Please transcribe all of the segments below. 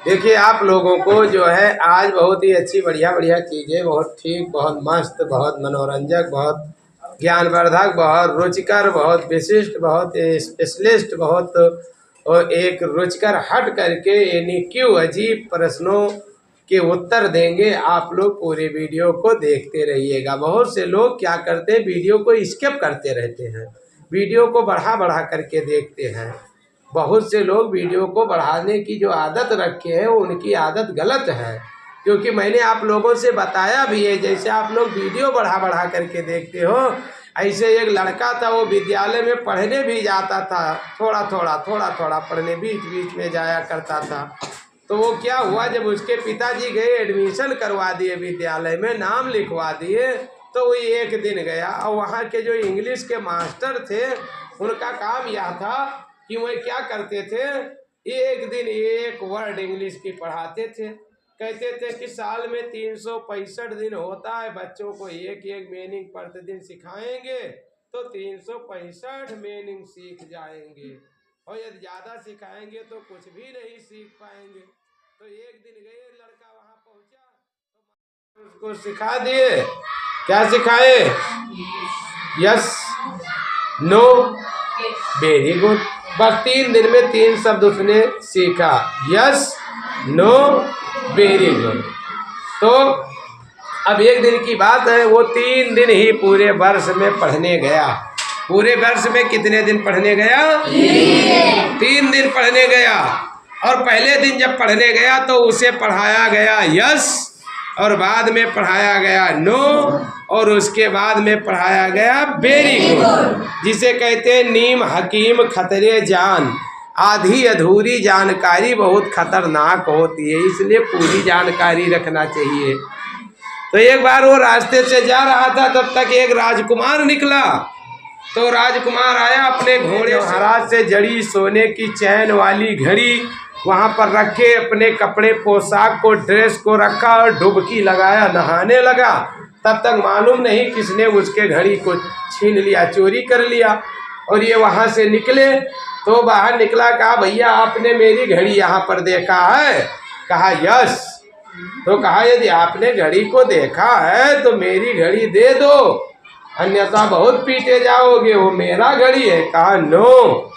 देखिए आप लोगों को जो है आज बहुत ही अच्छी बढ़िया बढ़िया चीज़ें, बहुत ठीक, बहुत मस्त, बहुत मनोरंजक, बहुत ज्ञानवर्धक, बहुत रुचिकर, बहुत विशिष्ट, बहुत स्पेशलिस्ट, बहुत और एक रुचिकर हट करके यानी क्यों अजीब प्रश्नों के उत्तर देंगे। आप लोग पूरे वीडियो को देखते रहिएगा। बहुत से लोग क्या करते हैं, वीडियो को स्किप करते रहते हैं, वीडियो को बढ़ा बढ़ा करके देखते हैं। बहुत से लोग वीडियो को बढ़ाने की जो आदत रखे हैं उनकी आदत गलत है, क्योंकि मैंने आप लोगों से बताया भी है। जैसे आप लोग वीडियो बढ़ा बढ़ा करके देखते हो, ऐसे एक लड़का था, वो विद्यालय में पढ़ने भी जाता था, थोड़ा थोड़ा पढ़ने बीच बीच में जाया करता था। तो वो क्या हुआ, जब उसके पिताजी गए एडमिशन करवा दिए विद्यालय में, नाम लिखवा दिए, तो वो एक दिन गया और वहाँ के जो इंग्लिश के मास्टर थे उनका काम यह था कि वह क्या करते थे, एक दिन एक वर्ड इंग्लिश की पढ़ाते थे। कहते थे कि साल में 365 दिन होता है, बच्चों को एक एक मीनिंग प्रतिदिन सिखाएंगे तो 365 मीनिंग सीख जाएंगे, और यदि ज़्यादा सिखाएंगे तो कुछ भी नहीं सीख पाएंगे। तो एक दिन गए, लड़का वहाँ पहुँचा तो उसको सिखा दिए। क्या सिखाए? Yes, no, very good. बस 3 दिन में 3 शब्द उसने सीखा, यस, नो, वेरी गुड। तो अब एक दिन की बात है, वो 3 दिन ही पूरे वर्ष में पढ़ने गया। पूरे वर्ष में कितने दिन पढ़ने गया? 3 दिन पढ़ने गया। और पहले दिन जब पढ़ने गया तो उसे पढ़ाया गया यस, और बाद में पढ़ाया गया नो, और उसके बाद में पढ़ाया गया वेरी गुड, जिसे कहते हैं नीम हकीम खतरे जान। आधी अधूरी जानकारी बहुत खतरनाक होती है, इसलिए पूरी जानकारी रखना चाहिए। तो एक बार वो रास्ते से जा रहा था, तब तक एक राजकुमार निकला। तो राजकुमार आया अपने घोड़े महाराज से जड़ी सोने की चैन वाली घड़ी वहाँ पर रखे, अपने कपड़े पोशाक को ड्रेस को रखा और डुबकी लगाया, नहाने लगा। तब तक मालूम नहीं किसने उसके घड़ी को छीन लिया, चोरी कर लिया। और ये वहाँ से निकले तो बाहर निकला, कहा भैया आपने मेरी घड़ी यहाँ पर देखा है? कहा यस। तो कहा यदि आपने घड़ी को देखा है तो मेरी घड़ी दे दो, अन्यथा बहुत पीटे जाओगे, वो मेरा घड़ी है। कहा नो।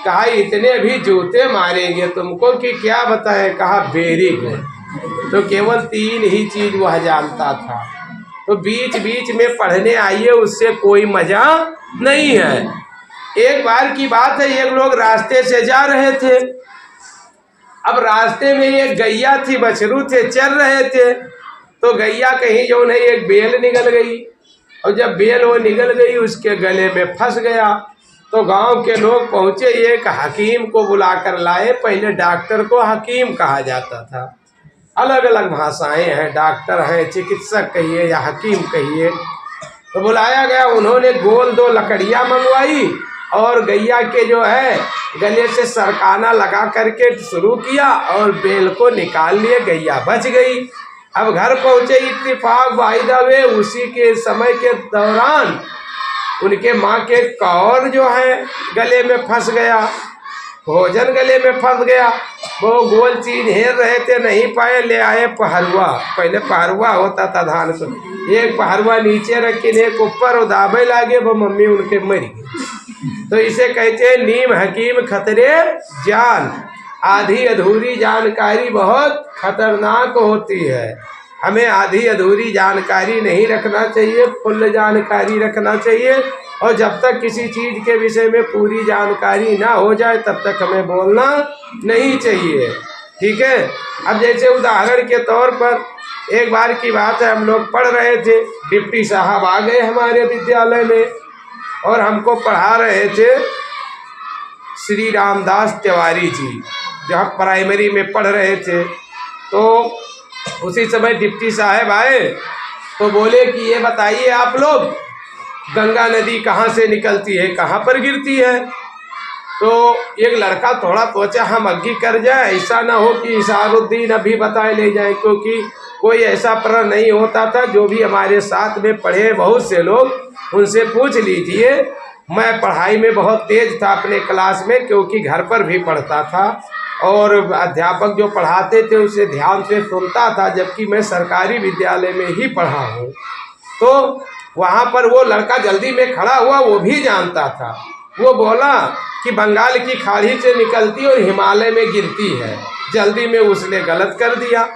कहा इतने भी जूते मारेंगे तुमको कि क्या बताए। कहा वेरी गुड। तो केवल 3 ही चीज वह जानता था। तो बीच बीच में पढ़ने आइए, उससे कोई मजा नहीं है। एक बार की बात है, एक लोग रास्ते से जा रहे थे। अब रास्ते में एक गैया थी, बछरू थे, चल रहे थे। तो गैया कहीं जो नहीं एक बेल निकल गई, और जब बेल वो निकल गई उसके गले में फंस गया। तो गांव के लोग पहुंचे, एक हकीम को बुलाकर लाए। पहले डॉक्टर को हकीम कहा जाता था, अलग अलग भाषाएं हैं, डॉक्टर हैं, चिकित्सक कहिए या हकीम कहिए। तो बुलाया गया, उन्होंने गोल 2 लकड़ियां मंगवाई और गैया के जो है गले से सरकाना लगा करके शुरू किया और बेल को निकाल लिए, गैया बच गई। अब घर पहुंचे, इत्तेफाक बाय द वे उसी के समय के दौरान उनके माँ के कौर जो है गले में फंस गया, भोजन गले में फंस गया। वो गोल चीज हेर रहे थे, नहीं पाए, ले आए पहरुआ। पहले पहरुआ होता था धान को, एक पहरुआ नीचे रखे, एक ऊपर, दाबे लागे, वो मम्मी उनके मर गई। तो इसे कहते हैं नीम हकीम खतरे जान। आधी अधूरी जानकारी बहुत खतरनाक होती है। हमें आधी अधूरी जानकारी नहीं रखना चाहिए, फुल जानकारी रखना चाहिए। और जब तक किसी चीज़ के विषय में पूरी जानकारी ना हो जाए तब तक हमें बोलना नहीं चाहिए, ठीक है। अब जैसे उदाहरण के तौर पर एक बार की बात है, हम लोग पढ़ रहे थे, डिप्टी साहब आ गए हमारे विद्यालय में और हमको पढ़ा रहे थे श्री रामदास तिवारी जी, जो हम प्राइमरी में पढ़ रहे थे। तो उसी समय डिप्टी साहब आए तो बोले कि ये बताइए आप लोग, गंगा नदी कहाँ से निकलती है, कहाँ पर गिरती है? तो एक लड़का थोड़ा सोचा हम अग्गी कर जाए, ऐसा ना हो कि इशारुद्दीन अभी बताए ले जाए, क्योंकि कोई ऐसा प्रश्न नहीं होता था। जो भी हमारे साथ में पढ़े बहुत से लोग, उनसे पूछ लीजिए। मैं पढ़ाई में बहुत तेज था अपने क्लास में, क्योंकि घर पर भी पढ़ता था। और अध्यापक जो पढ़ाते थे उसे ध्यान से सुनता था, जबकि मैं सरकारी विद्यालय में ही पढ़ा हूँ। तो वहाँ पर वो लड़का जल्दी में खड़ा हुआ, वो भी जानता था। वो बोला कि बंगाल की खाड़ी से निकलती और हिमालय में गिरती है। जल्दी में उसने गलत कर दिया,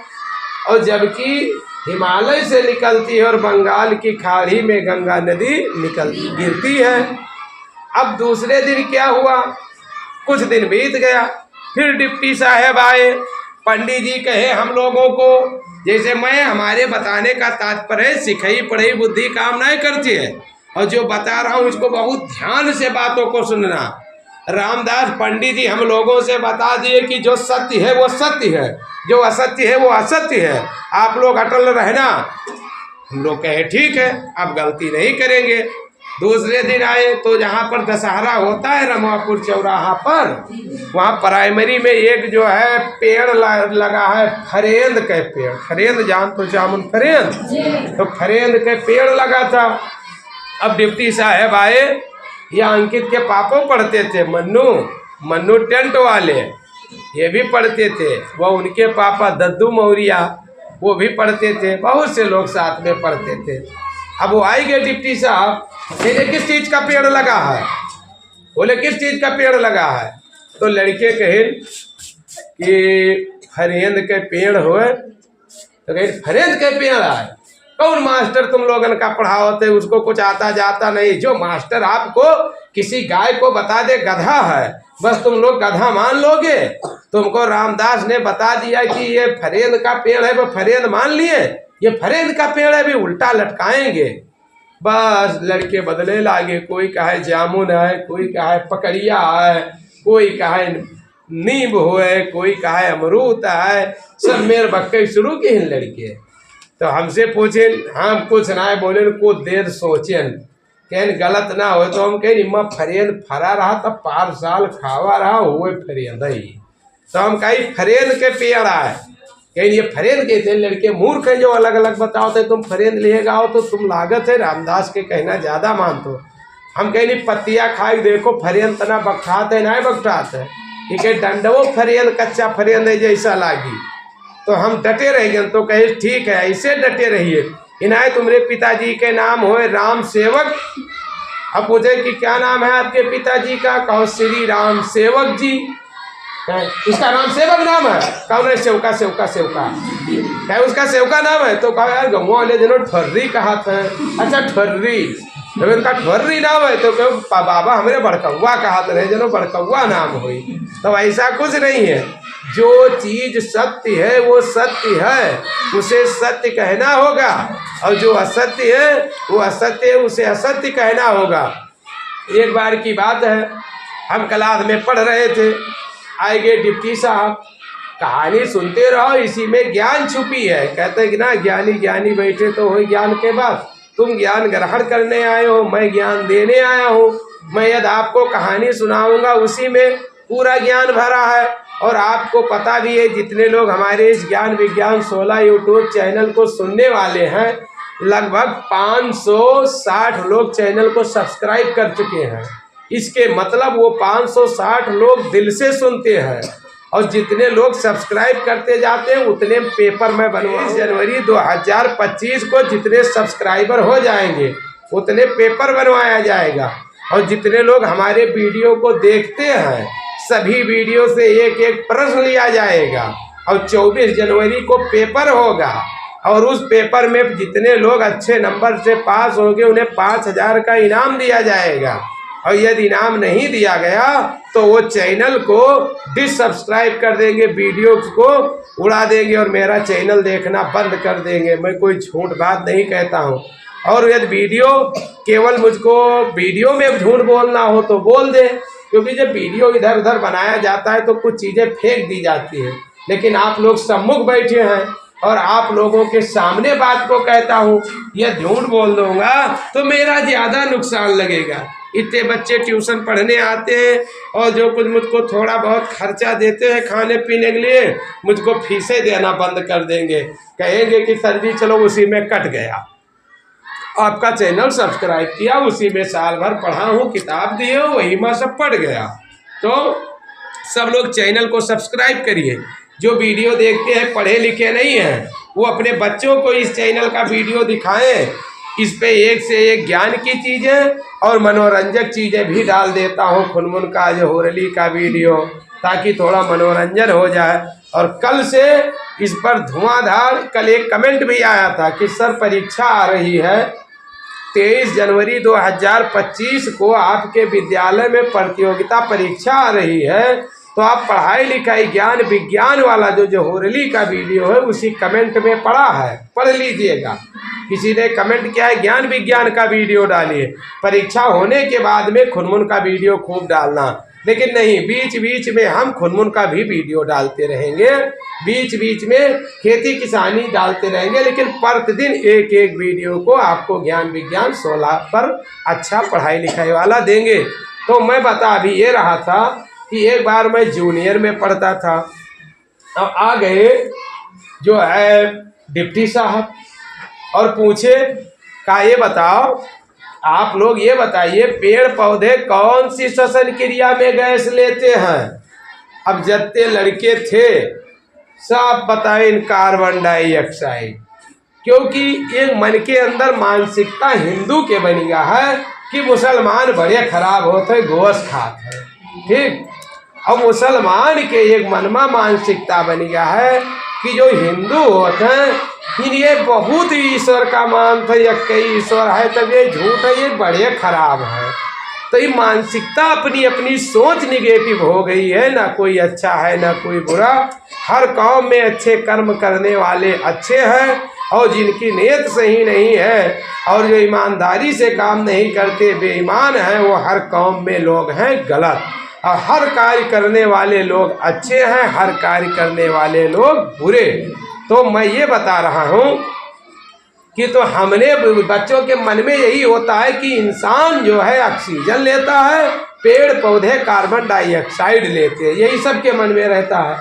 और जबकि हिमालय से निकलती है और बंगाल की खाड़ी में गंगा नदी गिरती है। अब दूसरे दिन क्या हुआ, कुछ दिन बीत गया, फिर डिप्टी साहब आए। पंडित जी कहे हम लोगों को, जैसे मैं, हमारे बताने का तात्पर्य सिखाई पढ़ाई बुद्धि काम नहीं करती है, और जो बता रहा हूँ इसको बहुत ध्यान से बातों को सुनना। रामदास पंडित जी हम लोगों से बता दिए कि जो सत्य है वो सत्य है, जो असत्य है वो असत्य है, आप लोग अटल रहना। हम लोग कहे ठीक है, अब गलती नहीं करेंगे। दूसरे दिन आए तो जहाँ पर दशहरा होता है रमापुर चौराहा पर, वहाँ प्राइमरी में एक जो है पेड़ लगा है, फरेंद के पेड़। फरेंद जान तो जामुन फरेंद, तो फरेंद के पेड़ लगा था। अब डिप्टी साहब आए, या अंकित के पापा पढ़ते थे, मन्नू टेंट वाले, ये भी पढ़ते थे। वो उनके पापा दद्दू मौर्या, वो भी पढ़ते थे। बहुत से लोग साथ में पढ़ते थे। अब वो आई गए डिप्टी साहब, ये किस चीज़ का पेड़ लगा है? बोले किस चीज़ का पेड़ लगा है? तो लड़के कहे कि फरेंद के पेड़ हो। तो कहे फरेंद के पेड़ है? कौन मास्टर तुम लोगन का पढ़ाओते, उसको कुछ आता जाता नहीं। जो मास्टर आपको किसी गाय को बता दे गधा है, बस तुम लोग गधा मान लोगे। तुमको रामदास ने बता दिया कि ये फरेंद का पेड़ है, वो फरेंद मान लिए, ये फरेंद का पेड़ है, भी उल्टा लटकाएंगे। बस लड़के बदले लागे, कोई कहे जामुन है, कोई कहे पकड़िया है, कोई कहे नींब हुए, कोई कहे अमरूद है, सब मेरे बक्के शुरू की हैं लड़के। तो हमसे पूछे, हम कुछ ना है, बोले कुछ देर सोचें, कहें गलत ना हो। तो हम कहें इम्मा फरेंद फरा रहा तब 5 साल खावा रहा हुए फरेंद ही। तो हम कहीं फरेंद के पेड़ आए, कहीं ये फरेंद के थे। लड़के मूर्ख है जो अलग अलग बताओ, तुम फरेंद लिए गाओ तो तुम लागत है रामदास के कहना ज़्यादा मानते। हम कहीं नहीं पत्तियाँ खाए देखो फरेंद तना बखठात है, ना बखठात है, ठीक है, डंडवो फरेंद कच्चा फरेंद है जैसा लागी। तो हम डटे रह गए। तो कहे ठीक है, ऐसे डटे रहिए। इनाए तुम्हारे पिताजी के नाम हो राम सेवक। अब पूछे कि क्या नाम है आपके पिताजी का? कहो श्री राम सेवक जी। उसका नाम सेवक नाम है? कहो नहीं, सेवका सेवका सेवका। क्या उसका सेवका नाम है? तो कहो यार गंवा वाले जनो ठर्री कहा था। अच्छा ठर्री, जब उनका ठर्री नाम है तो कहो बाबा हमारे बड़कौआ कहा था, जनो बड़कौआ नाम हुई। तो ऐसा कुछ नहीं है। जो चीज सत्य है वो सत्य है, उसे सत्य कहना होगा, और जो असत्य है वो असत्य है, उसे असत्य कहना होगा। एक बार की बात है, हम क्लास में पढ़ रहे थे, आए गए डिप्टी साहब, कहानी सुनते रहो इसी में ज्ञान छुपी है। कहते हैं कि ना ज्ञानी ज्ञानी बैठे तो हो ज्ञान के बाद, तुम ज्ञान ग्रहण करने आए हो, मैं ज्ञान देने आया हूँ। मैं यदि आपको कहानी सुनाऊंगा उसी में पूरा ज्ञान भरा है। और आपको पता भी है जितने लोग हमारे इस ज्ञान विज्ञान 16 यूट्यूब चैनल को सुनने वाले हैं, लगभग 560 लोग चैनल को सब्सक्राइब कर चुके हैं। इसके मतलब वो 560 लोग दिल से सुनते हैं, और जितने लोग सब्सक्राइब करते जाते हैं उतने पेपर में बनवा। जनवरी 2025 को जितने सब्सक्राइबर हो जाएंगे उतने पेपर बनवाया जाएगा। और जितने लोग हमारे वीडियो को देखते हैं सभी वीडियो से एक एक प्रश्न लिया जाएगा, और 24 जनवरी को पेपर होगा। और उस पेपर में जितने लोग अच्छे नंबर से पास होंगे उन्हें 5000 का इनाम दिया जाएगा। और यदि इनाम नहीं दिया गया तो वो चैनल को डिसब्सक्राइब कर देंगे, वीडियो को उड़ा देंगे और मेरा चैनल देखना बंद कर देंगे। मैं कोई झूठ बात नहीं कहता हूँ। और यदि वीडियो केवल मुझको वीडियो में झूठ बोलना हो तो बोल दे, क्योंकि जब वीडियो इधर उधर बनाया जाता है तो कुछ चीज़ें फेंक दी जाती है। लेकिन आप लोग सम्मुख बैठे हैं और आप लोगों के सामने बात को कहता हूँ, यह झूठ बोल दूंगा तो मेरा ज़्यादा नुकसान लगेगा। इतने बच्चे ट्यूशन पढ़ने आते हैं और जो कुछ मुझको थोड़ा बहुत खर्चा देते हैं खाने पीने के लिए, मुझको फीसें देना बंद कर देंगे। कहेंगे कि सर जी चलो उसी में कट गया, आपका चैनल सब्सक्राइब किया, उसी में साल भर पढ़ा हूँ, किताब दी हो, वही में सब पढ़ गया। तो सब लोग चैनल को सब्सक्राइब करिए। जो वीडियो देखते हैं पढ़े लिखे नहीं हैं, वो अपने बच्चों को इस चैनल का वीडियो दिखाएं। इस पे एक से एक ज्ञान की चीज़ें और मनोरंजक चीज़ें भी डाल देता हूँ। खुनमुन का जो होरली का वीडियो, ताकि थोड़ा मनोरंजन हो जाए। और कल से इस पर धुआंधार, कल एक कमेंट भी आया था कि सर परीक्षा आ रही है 23 जनवरी 2025 को आपके विद्यालय में प्रतियोगिता परीक्षा आ रही है, तो आप पढ़ाई लिखाई ज्ञान विज्ञान वाला जो होरली का वीडियो है उसी कमेंट में पढ़ा है, पढ़ लीजिएगा। किसी ने कमेंट किया है ज्ञान विज्ञान का वीडियो डालिए, परीक्षा होने के बाद में खुनमुन का वीडियो खूब डालना। लेकिन नहीं, बीच बीच में हम खुनमुन का भी वीडियो डालते रहेंगे, बीच बीच में खेती किसानी डालते रहेंगे, लेकिन प्रतिदिन एक एक वीडियो को आपको ज्ञान विज्ञान 16 पर अच्छा पढ़ाई लिखाई वाला देंगे। तो मैं बता भी ये रहा था कि एक बार मैं जूनियर में पढ़ता था, अब आ गए जो है डिप्टी साहब और पूछे का ये बताओ, आप लोग ये बताइए पेड़ पौधे कौन सी श्वसन क्रिया में गैस लेते हैं। अब जितने लड़के थे सब बताए कार्बन डाइऑक्साइड, क्योंकि एक मन के अंदर मानसिकता हिंदू के बन गया है कि मुसलमान बड़े खराब होते गोश्त खाते हैं, ठीक। अब मुसलमान के एक मनमा मानसिकता बन गया है कि जो हिंदू होते हैं फिर ये बहुत ईश्वर का मानते हैं, या कई ईश्वर है तब ये झूठ है, ये बड़े खराब है। तो ये मानसिकता अपनी अपनी सोच निगेटिव हो गई है, ना कोई अच्छा है ना कोई बुरा। हर कौम में अच्छे कर्म करने वाले अच्छे हैं, और जिनकी नीयत सही नहीं है और जो ईमानदारी से काम नहीं करते बेईमान हैं, वो हर कौम में लोग हैं गलत। और हर कार्य करने वाले लोग अच्छे हैं, हर कार्य करने वाले लोग बुरे। तो मैं ये बता रहा हूँ कि तो हमने बच्चों के मन में यही होता है कि इंसान जो है ऑक्सीजन लेता है, पेड़ पौधे कार्बन डाइऑक्साइड लेते हैं, यही सबके मन में रहता है।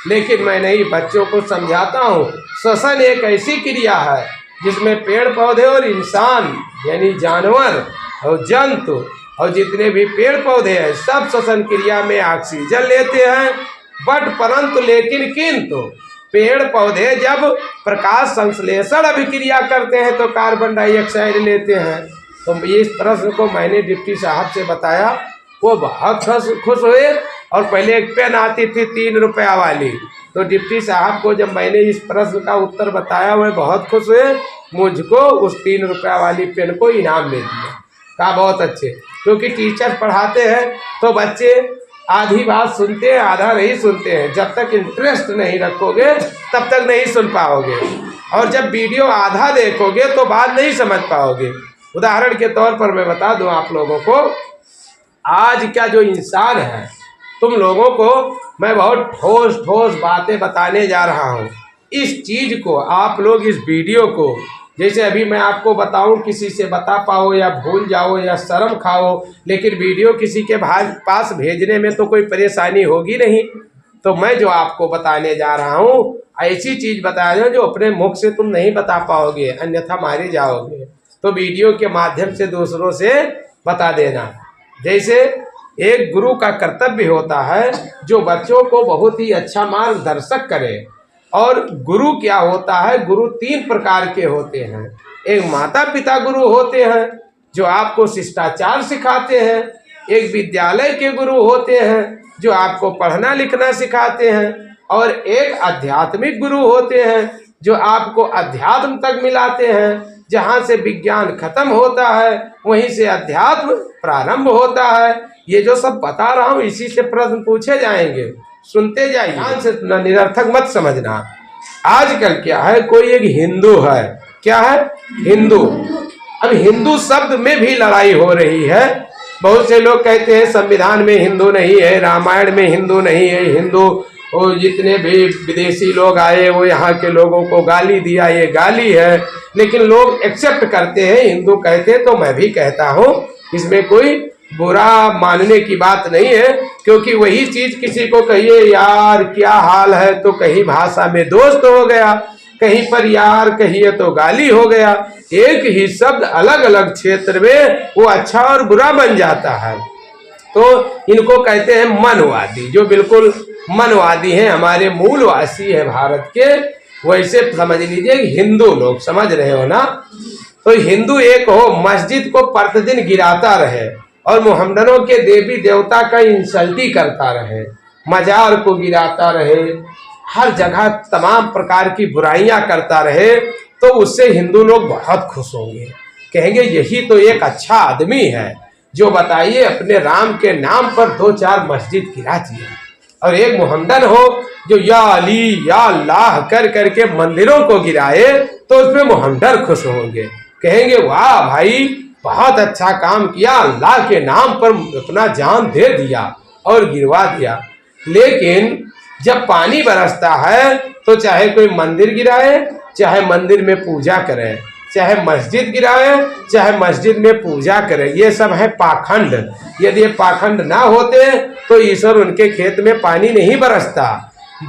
लेकिन मैं नहीं, बच्चों को समझाता हूँ श्वसन एक ऐसी क्रिया है जिसमें पेड़ पौधे और इंसान यानी जानवर और जंतु और जितने भी पेड़ पौधे हैं सब श्वसन क्रिया में ऑक्सीजन लेते हैं। बट परंतु लेकिन किंतु पेड़ पौधे जब प्रकाश संश्लेषण अभिक्रिया करते हैं तो कार्बन डाइऑक्साइड लेते हैं। तो इस प्रश्न को मैंने डिप्टी साहब से बताया, वो बहुत खुश हुए। और पहले एक पेन आती थी 3 रुपया वाली, तो डिप्टी साहब को जब मैंने इस प्रश्न का उत्तर बताया वह बहुत खुश हुए, मुझको उस 3 रुपया वाली पेन को इनाम दे दिया। कहा बहुत अच्छे, क्योंकि टीचर पढ़ाते हैं तो बच्चे आधी बात सुनते हैं आधा नहीं सुनते हैं। जब तक इंटरेस्ट नहीं रखोगे तब तक नहीं सुन पाओगे, और जब वीडियो आधा देखोगे तो बात नहीं समझ पाओगे। उदाहरण के तौर पर मैं बता दूं आप लोगों को, आज का जो इंसान है, तुम लोगों को मैं बहुत ठोस ठोस बातें बताने जा रहा हूँ। इस चीज़ को आप लोग इस वीडियो को, जैसे अभी मैं आपको बताऊं किसी से बता पाओ या भूल जाओ या शर्म खाओ, लेकिन वीडियो किसी के पास भेजने में तो कोई परेशानी होगी नहीं। तो मैं जो आपको बताने जा रहा हूं ऐसी चीज़ बता रहा हूं जो अपने मुख से तुम नहीं बता पाओगे, अन्यथा मारे जाओगे। तो वीडियो के माध्यम से दूसरों से बता देना। जैसे एक गुरु का कर्तव्य होता है जो बच्चों को बहुत ही अच्छा मार्गदर्शक करे। और गुरु क्या होता है, गुरु 3 प्रकार के होते हैं। एक माता पिता गुरु होते हैं जो आपको शिष्टाचार सिखाते हैं, एक विद्यालय के गुरु होते हैं जो आपको पढ़ना लिखना सिखाते हैं, और एक आध्यात्मिक गुरु होते हैं जो आपको अध्यात्म तक मिलाते हैं। जहाँ से विज्ञान खत्म होता है वहीं से अध्यात्म प्रारंभ होता है। ये जो सब बता रहा हूँ इसी से प्रश्न पूछे जाएंगे, सुनते जाइए, ध्यान से निरर्थक मत समझना। आजकल क्या है, कोई एक हिंदू है, क्या है हिंदू। अब हिंदू शब्द में भी लड़ाई हो रही है। बहुत से लोग कहते हैं संविधान में हिंदू नहीं है, रामायण में हिंदू नहीं है, हिंदू और जितने भी विदेशी लोग आए वो यहाँ के लोगों को गाली दिया, ये गाली है। लेकिन लोग एक्सेप्ट करते हैं, हिंदू कहते हैं, तो मैं भी कहता हूँ, इसमें कोई बुरा मानने की बात नहीं है। क्योंकि वही चीज किसी को कहिए यार क्या हाल है तो कहीं भाषा में दोस्त हो गया, कहीं पर यार कहिए तो गाली हो गया। एक ही शब्द अलग अलग क्षेत्र में वो अच्छा और बुरा बन जाता है। तो इनको कहते हैं मनवादी, जो बिल्कुल मनवादी हैं, हमारे मूलवासी है भारत के। वैसे समझ लीजिए हिंदू लोग, समझ रहे हो ना। तो हिंदू एक हो, मस्जिद को प्रतिदिन गिराता रहे और मोहम्मदनों के देवी देवता का इंसल्टी करता रहे, मजार को गिराता रहे, हर जगह तमाम प्रकार की बुराइयां करता रहे, तो उससे हिंदू लोग बहुत खुश होंगे, कहेंगे यही तो एक अच्छा आदमी है जो बताइए अपने राम के नाम पर 2-4 मस्जिद गिरा दिया। और एक मोहम्मदन हो जो या अली या अल्लाह कर करके मंदिरों को गिराए, तो उसमें मोहम्मदन खुश होंगे, कहेंगे वाह भाई बहुत अच्छा काम किया, अल्लाह के नाम पर अपना जान दे दिया और गिरवा दिया। लेकिन जब पानी बरसता है तो चाहे कोई मंदिर गिराए, चाहे मंदिर में पूजा करे, चाहे मस्जिद गिराए, चाहे मस्जिद में पूजा करे, ये सब है पाखंड। यदि ये पाखंड ना होते तो ईश्वर उनके खेत में पानी नहीं बरसता।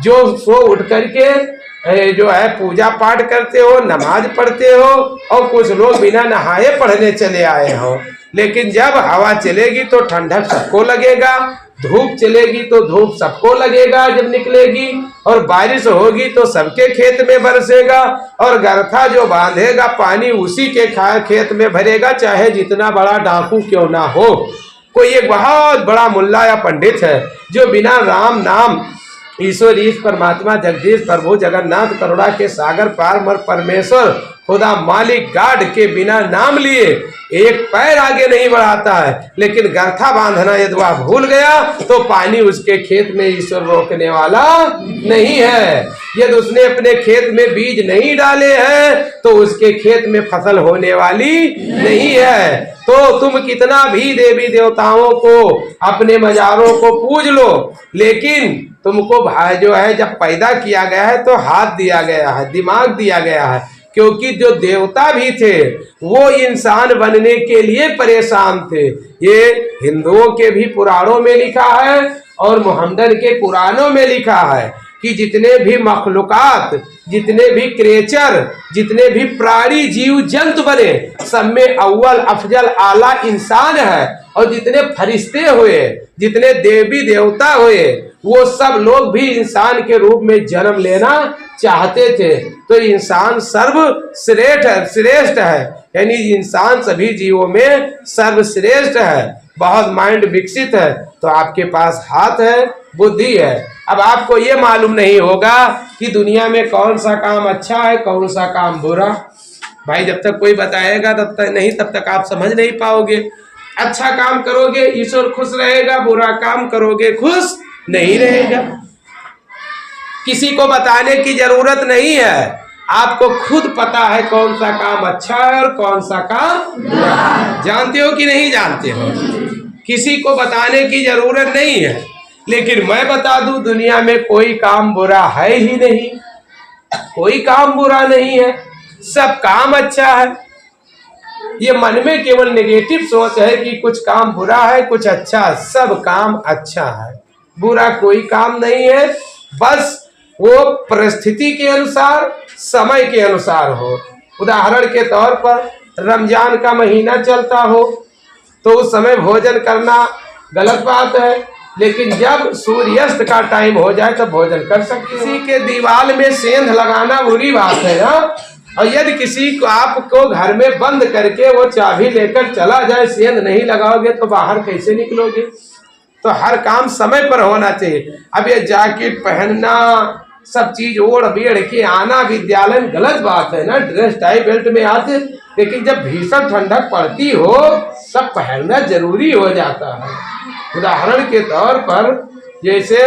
जो सो उठ करके जो है पूजा पाठ करते हो, नमाज पढ़ते हो, और कुछ लोग बिना नहाए पढ़ने चले आए हो, लेकिन जब हवा चलेगी तो ठंडक सबको लगेगा, धूप चलेगी तो धूप सबको लगेगा जब निकलेगी, और बारिश होगी तो सबके खेत में बरसेगा, और गरथा जो बांधेगा पानी उसी के खेत में भरेगा, चाहे जितना बड़ा डाकू क्यों ना हो। कोई एक बहुत बड़ा मुल्ला या पंडित है जो बिना राम नाम ईश्वर ईश परमात्मा जगदीश प्रभु जगन्नाथ करुणा के सागर पार परमेश्वर खुदा मालिक गाड के बिना नाम लिए एक पैर आगे नहीं बढ़ाता है, लेकिन गरथा बांधना यदि वह भूल गया तो पानी उसके खेत में ईश्वर रोकने वाला नहीं है। यदि उसने अपने खेत में बीज नहीं डाले हैं तो उसके खेत में फसल होने वाली नहीं है। तो तुम कितना भी देवी देवताओं को अपने मजारों को पूज लो, लेकिन तुमको जो है जब पैदा किया गया है तो हाथ दिया गया है, दिमाग दिया गया है, क्योंकि जो देवता भी थे वो इंसान बनने के लिए परेशान थे। ये हिंदुओं के भी पुराणों में लिखा है और मोहम्मदन के कुरानों में लिखा है कि जितने भी मखलूकात, जितने भी क्रिएचर, जितने भी प्राणी जीव जंतु बने, सब में अव्वल अफजल आला इंसान है। और जितने फरिश्ते हुए, जितने देवी देवता हुए, वो सब लोग भी इंसान के रूप में जन्म लेना चाहते थे। तो इंसान सर्वश्रेष्ठ है, यानी इंसान सभी जीवों में सर्वश्रेष्ठ है, बहुत माइंड विकसित है। तो आपके पास हाथ है, बुद्धि है। अब आपको ये मालूम नहीं होगा कि दुनिया में कौन सा काम अच्छा है, कौन सा काम बुरा। भाई जब तक कोई बताएगा तब तक आप समझ नहीं पाओगे। अच्छा काम करोगे ईश्वर खुश रहेगा, बुरा काम करोगे खुश नहीं रहेगा। किसी को बताने की जरूरत नहीं है, आपको खुद पता है कौन सा काम अच्छा है और कौन सा काम बुरा है। जानते हो कि नहीं जानते हो? किसी को बताने की जरूरत नहीं है। लेकिन मैं बता दूं, दुनिया में कोई काम बुरा है ही नहीं, कोई काम बुरा नहीं है, सब काम अच्छा है। ये मन में केवल नेगेटिव सोच है कि कुछ काम बुरा है, कुछ अच्छा, सब काम अच्छा है, बुरा कोई काम नहीं है। बस वो परिस्थिति के अनुसार, समय के अनुसार हो। उदाहरण के तौर पर रमजान का महीना चलता हो तो उस समय भोजन करना गलत बात है, लेकिन जब सूर्यास्त का टाइम हो जाए तो भोजन कर सकते। किसी के दीवार में सेंध लगाना बुरी बात है ना। और यदि किसी को आपको घर में बंद करके वो चाबी लेकर चला जाए, सेंध नहीं लगाओगे तो बाहर कैसे निकलोगे? तो हर काम समय पर होना चाहिए। अब ये जैकेट पहनना, सब चीज ओढ़ बेढ़ के आना विद्यालय में गलत बात है ना, ड्रेस टाई बेल्ट में आते, लेकिन जब भीषण ठंडक पड़ती हो तब पहनना जरूरी हो जाता है। उदाहरण के तौर पर जैसे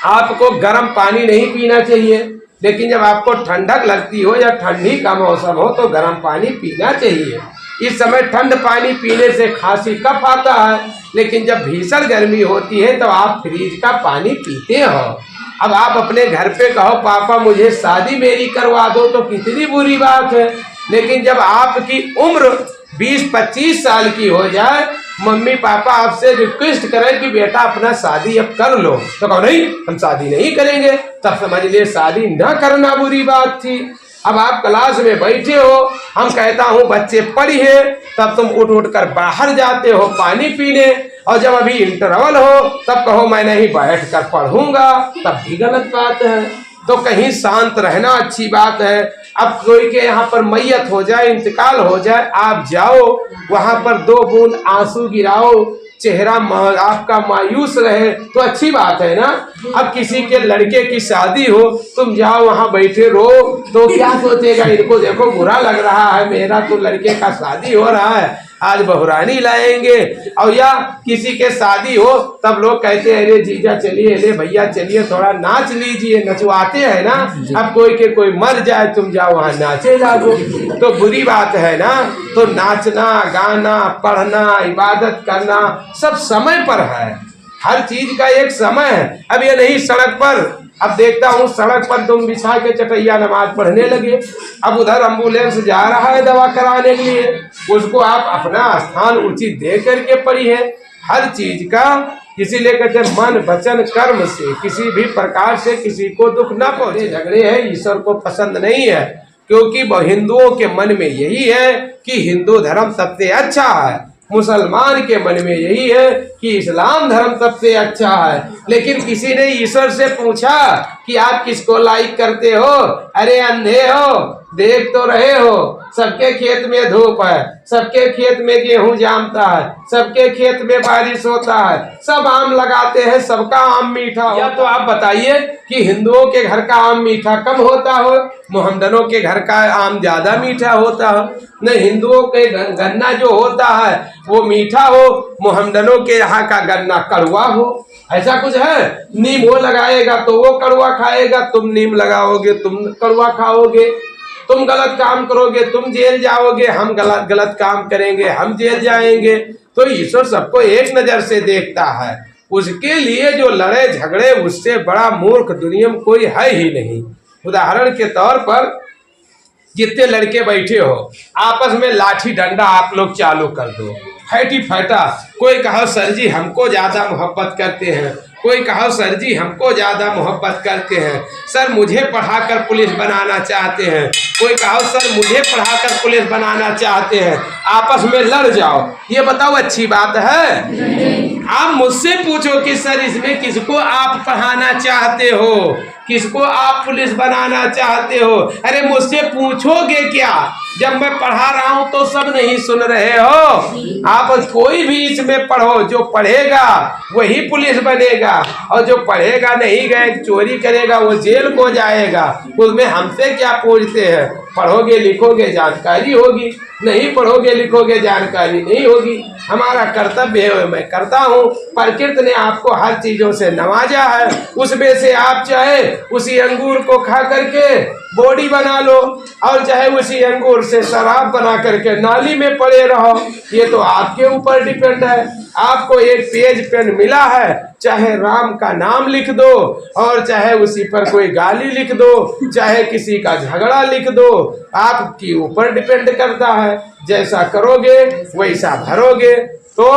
आपको गर्म पानी नहीं पीना चाहिए, लेकिन जब आपको ठंडक लगती हो या ठंडी का मौसम हो तो गर्म पानी पीना चाहिए। इस समय ठंड पानी पीने से खांसी कफ आता है, लेकिन जब भीषण गर्मी होती है तो आप फ्रिज का पानी पीते हो। अब आप अपने घर पे कहो पापा मुझे शादी मेरी करवा दो तो कितनी बुरी बात है, लेकिन जब आपकी उम्र 20-25 साल की हो जाए, मम्मी पापा आपसे रिक्वेस्ट करें कि बेटा अपना शादी अब कर लो, तो कहो नहीं हम शादी नहीं करेंगे, तब समझ लिए शादी न करना बुरी बात थी। अब आप क्लास में बैठे हो, हम कहता हूँ बच्चे पढ़िए, तब तुम उठ कर बाहर जाते हो पानी पीने, और जब अभी इंटरवल हो तब कहो मैं नहीं बैठ कर पढ़ूंगा, तब भी गलत बात है। तो कहीं शांत रहना अच्छी बात है। अब कोई के यहाँ पर मैयत हो जाए, इंतकाल हो जाए, आप जाओ वहां पर 2 बूंद आंसू गिराओ, चेहरा आपका मायूस रहे तो अच्छी बात है ना। अब किसी के लड़के की शादी हो, तुम जाओ वहां बैठे रो तो क्या सोचेगा, इनको देखो बुरा लग रहा है, मेरा तो लड़के का शादी हो रहा है, आज बहुरानी लाएंगे। और या किसी के शादी हो तब लोग कहते हैं अरे जीजा चलिए, अरे भैया चलिए थोड़ा नाच लीजिए, नचवाते हैं ना। अब कोई के कोई मर जाए, तुम जाओ वहां नाचे लागो, तो बुरी बात है ना। तो नाचना, गाना, पढ़ना, इबादत करना सब समय पर है, हर चीज का एक समय है। अब ये नहीं सड़क पर, अब देखता हूँ सड़क पर तुम बिछा के चटैया नमाज पढ़ने लगे, अब उधर एम्बुलेंस जा रहा है दवा कराने के लिए, उसको आप अपना स्थान उचित दे करके पढ़िए। हर चीज का इसीलिए कहते हैं मन वचन कर्म से किसी भी प्रकार से किसी को दुख ना पहुंचे। झगड़े हैं ईश्वर को पसंद नहीं है, क्योंकि हिंदुओं के मन में यही है कि हिंदू धर्म सबसे अच्छा है, मुसलमान के मन में यही है कि इस्लाम धर्म सबसे अच्छा है। लेकिन किसी ने ईश्वर से पूछा कि आप किसको लाइक करते हो? अरे अंधे हो, देख तो रहे हो, सबके खेत में धूप है, सबके खेत में गेहूं जामता है, सबके खेत में बारिश होता है, सब आम लगाते हैं, सबका आम मीठा हो। या तो आप बताइए कि हिंदुओं के घर का आम मीठा कम होता हो, मोहम्मदनों के घर का आम ज्यादा मीठा होता हो? नहीं, हिंदुओं के गन्ना जो होता है वो मीठा हो, मोहम्मदनों के यहाँ का गन्ना कड़वा हो, ऐसा कुछ है? नीम वो लगाएगा तो वो कड़वा खाएगा, तुम नीम लगाओगे तुम कड़वा खाओगे, तुम गलत काम करोगे तुम जेल जाओगे, हम गलत काम करेंगे हम जेल जाएंगे। तो ईश्वर सबको एक नजर से देखता है, उसके लिए जो लड़े झगड़े उससे बड़ा मूर्ख दुनिया में कोई है ही नहीं। उदाहरण के तौर पर जितने लड़के बैठे हो आपस में लाठी डंडा आप लोग चालू कर दो, फैटी फैटा, कोई कहो सर जी हमको ज्यादा मोहब्बत करते हैं, कोई कहो सर जी हमको ज्यादा मोहब्बत करते हैं, सर मुझे पढ़ाकर पुलिस बनाना चाहते हैं, कोई कहो सर मुझे पढ़ाकर पुलिस बनाना चाहते हैं, आपस में लड़ जाओ, ये बताओ अच्छी बात है? आप मुझसे पूछो कि सर इसमें किसको आप पढ़ाना चाहते हो, किसको आप पुलिस बनाना चाहते हो? अरे मुझसे पूछोगे क्या? जब मैं पढ़ा रहा हूं तो सब नहीं सुन रहे हो? आप कोई भी इसमें पढ़ो, जो पढ़ेगा वही पुलिस बनेगा, और जो पढ़ेगा नहीं गए चोरी करेगा वो जेल को जाएगा। उसमें हमसे क्या पूछते हैं? पढ़ोगे लिखोगे जानकारी होगी, नहीं पढ़ोगे लिखोगे जानकारी नहीं होगी। हमारा कर्तव्य है, मैं करता हूँ। प्रकृति ने आपको हर चीजों से नवाजा है, उसमें से आप चाहे उसी अंगूर को खा करके बॉडी बना लो, और चाहे उसी अंगूर से शराब बना करके नाली में पड़े रहो, ये तो आपके ऊपर डिपेंड है। आपको एक पेज पेन मिला है, चाहे राम का नाम लिख दो और चाहे उसी पर कोई गाली लिख दो, चाहे किसी का झगड़ा लिख दो, आपके ऊपर डिपेंड करता है। जैसा करोगे वैसा भरोगे। तो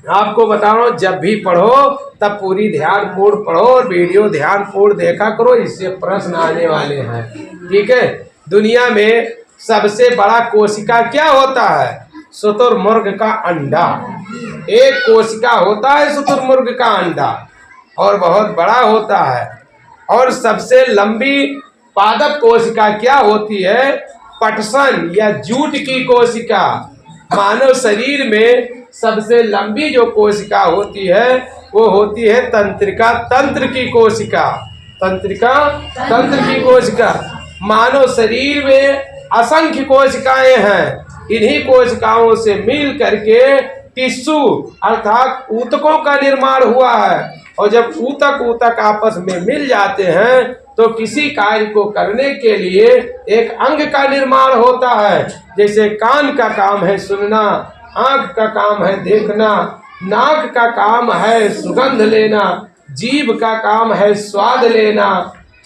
आपको बता रहा हूँ, जब भी पढ़ो तब पूरी ध्यान पूर्ण पढ़ो और वीडियो ध्यान पूर्ण देखा करो, इससे प्रश्न आने वाले हैं। ठीक है? दुनिया में सबसे बड़ा कोशिका क्या होता है? शुतुरमुर्ग का अंडा। एक कोशिका होता है शुतुरमुर्ग का अंडा, और बहुत बड़ा होता है। और सबसे लंबी पादप कोशिका क्या होती है? पटसन या जूट की कोशिका। मानव शरीर में सबसे लंबी जो कोशिका होती है वो होती है तंत्रिका तंत्र की कोशिका। तंत्रिका तंत्र की कोशिका। मानव शरीर में असंख्य कोशिकाएं हैं, इन्हीं कोशिकाओं से मिल करके टिश्यू अर्थात ऊतकों का निर्माण हुआ है। और जब ऊतक आपस में मिल जाते हैं तो किसी कार्य को करने के लिए एक अंग का निर्माण होता है। जैसे कान का काम है सुनना, आंख का काम है देखना, नाक का काम है सुगंध लेना, जीभ का काम है स्वाद लेना।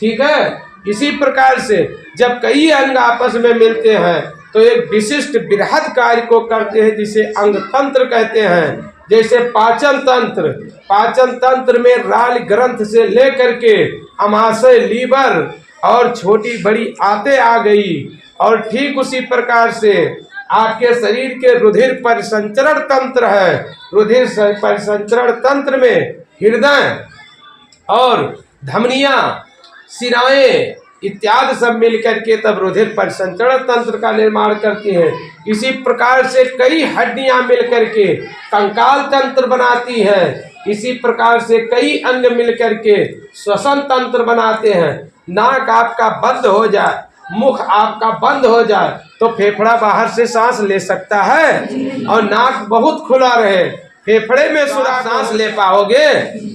ठीक है? इसी प्रकार से जब कई अंग आपस में मिलते हैं तो एक विशिष्ट बृहद कार्य को करते हैं, जिसे अंग तंत्र कहते हैं। जैसे पाचन तंत्र, पाचन तंत्र में राल ग्रंथ से लेकर के अमाशय, लीवर और छोटी बड़ी आंतें आ गई। और ठीक उसी प्रकार से आपके शरीर के रुधिर परिसंचरण तंत्र है। रुधिर परिसंचरण तंत्र में हृदय और धमनियां, शिराएं इत्यादि सब मिलकर के तब रुधिर परिसंचरण तंत्र का निर्माण करती हैं। इसी प्रकार से कई हड्डियां मिलकर के कंकाल तंत्र बनाती हैं। इसी प्रकार से कई अंग मिलकर के श्वसन तंत्र बनाते हैं। नाक आपका बंद हो जाए, मुख आपका बंद हो जाए तो फेफड़ा बाहर से सांस ले सकता है, और नाक बहुत खुला रहे, फेफड़े में सुराख सांस ले पाओगे।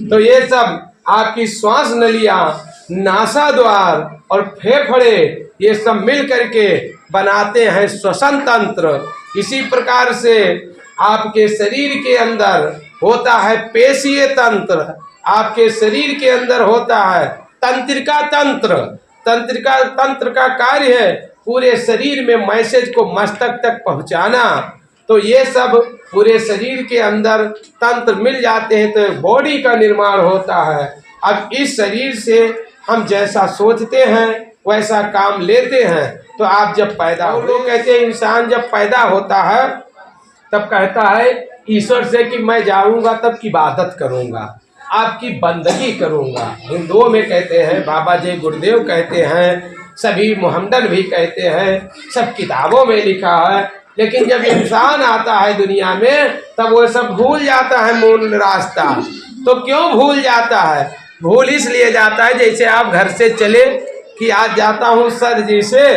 तो ये सब आपकी श्वास नलियां, नासा द्वार और फेफड़े ये सब मिल करके बनाते हैं श्वसन तंत्र। इसी प्रकार से आपके शरीर के अंदर होता है पेशीय तंत्र, आपके शरीर के अंदर होता है तंत्रिका तंत्र। तंत्रिका तंत्र का कार्य है पूरे शरीर में मैसेज को मस्तक तक पहुंचाना। तो ये सब पूरे शरीर के अंदर तंत्र मिल जाते हैं तो बॉडी का निर्माण होता है। अब इस शरीर से हम जैसा सोचते हैं वैसा काम लेते हैं। तो आप जब पैदा हो, लोग कहते हैं इंसान जब पैदा होता है तब कहता है ईश्वर से कि मैं जाऊंगा तब की इबादत करूंगा, आपकी बंदगी करूंगा। हिंदुओं में कहते हैं, बाबा जी गुरुदेव कहते हैं, सभी मोहम्मदन भी कहते हैं, सब किताबों में लिखा है। लेकिन जब इंसान आता है दुनिया में तब वो सब भूल जाता है मूल रास्ता। तो क्यों भूल जाता है? भूल इसलिए जाता है जैसे आप घर से चले कि आज जाता हूँ सर जी से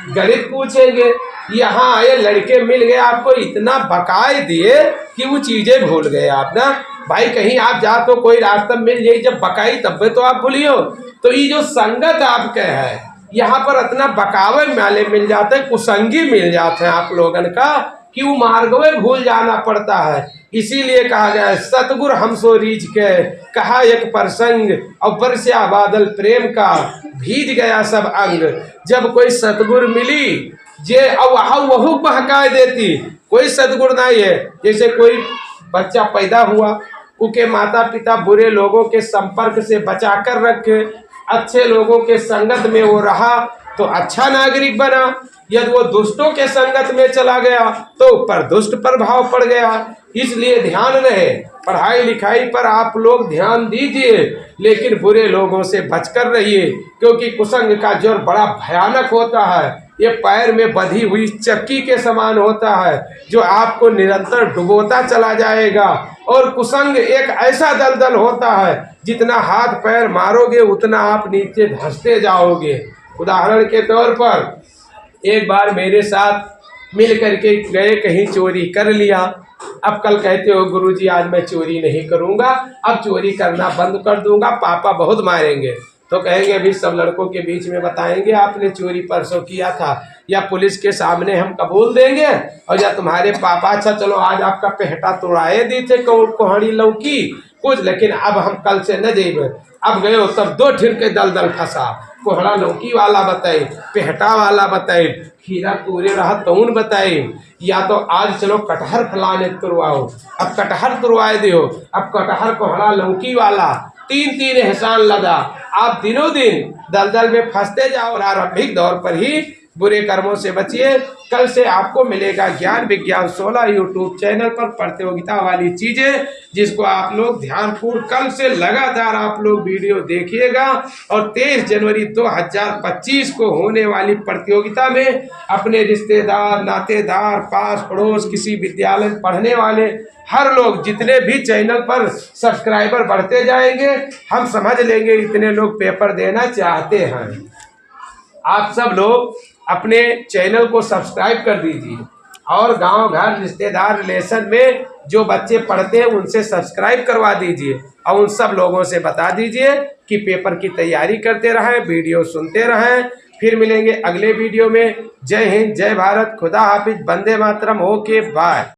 गणित पूछेंगे, यहाँ आए लड़के मिल गए, आपको इतना बकाए दिए कि वो चीजें भूल गए आप ना। भाई कहीं आप जा तो कोई रास्ता मिल जाए, जब बकाई तब तो आप भूलियो। तो ये जो संगत आपके है यहाँ पर इतना बकावे वाले मिल जाते हैं, कुसंगी मिल जाते हैं आप लोगन का कि वो मार्गवे भूल जाना पड़ता है। इसीलिए कहा गया है सतगुर हमसो रीझ के कहा एक प्रसंग, और बरसा बादल प्रेम का भीज गया सब अंग। जब कोई सतगुर मिली जे अब वह बहका देती, कोई सतगुर नहीं है। जैसे कोई बच्चा पैदा हुआ, उनके माता पिता बुरे लोगों के संपर्क से बचा कर रखे, अच्छे लोगों के संगत में वो रहा तो अच्छा नागरिक बना। यदि वो दुष्टों के संगत में चला गया तो ऊपर दुष्ट प्रभाव पड़ गया। इसलिए ध्यान रहे, पढ़ाई लिखाई पर आप लोग ध्यान दीजिए, लेकिन बुरे लोगों से बचकर रहिए, क्योंकि कुसंग का जोर बड़ा भयानक होता है। ये पैर में बंधी हुई चक्की के समान होता है जो आपको निरंतर डुबोता चला जाएगा। और कुसंग एक ऐसा दलदल होता है जितना हाथ पैर मारोगे उतना आप नीचे धंसते जाओगे। उदाहरण के तौर पर एक बार मेरे साथ मिल करके गए, कहीं चोरी कर लिया। अब कल कहते हो गुरुजी आज मैं चोरी नहीं करूंगा, अब चोरी करना बंद कर दूंगा, पापा बहुत मारेंगे। तो कहेंगे अभी सब लड़कों के बीच में बताएंगे आपने चोरी परसों किया था, या पुलिस के सामने हम कबूल देंगे, और या तुम्हारे पापा अच्छा चलो आज आपका पेहटा तोड़ाए दी थे कोहड़ी लौकी कुछ, लेकिन अब हम कल से न जेबे। अब गए हो तब दो ठिर के दलदल फंसा, कोहड़ा लौकी वाला बताई, पेहटा वाला बताई, खीरा तोरे रहा तौन बताई, या तो आज चलो कटहर फलाने तुरवाओ, अब कटहर तुरवाए दियो, अब कटहर कोहड़ा लौकी वाला, तीन एहसान लगा। आप दिनों दिन दलदल में फंसते जाओ। और आरंभिक दौर पर ही बुरे कर्मों से बचिए। कल से आपको मिलेगा ज्ञान विज्ञान 16 यूट्यूब चैनल पर प्रतियोगिता वाली चीजें, जिसको आप लोग ध्यानपूर्वक कल से लगातार आप लोग वीडियो देखिएगा। और 23 जनवरी 2025 को होने वाली प्रतियोगिता में अपने रिश्तेदार, नातेदार, पास पड़ोस, किसी विद्यालय में पढ़ने वाले हर लोग, जितने भी चैनल पर सब्सक्राइबर बढ़ते जाएंगे, हम समझ लेंगे इतने लोग पेपर देना चाहते हैं। आप सब लोग अपने चैनल को सब्सक्राइब कर दीजिए, और गांव घर रिश्तेदार रिलेशन में जो बच्चे पढ़ते हैं उनसे सब्सक्राइब करवा दीजिए, और उन सब लोगों से बता दीजिए कि पेपर की तैयारी करते रहें, वीडियो सुनते रहें। फिर मिलेंगे अगले वीडियो में। जय हिंद, जय भारत, खुदा हाफिज, वंदे मातरम, ओके बाय।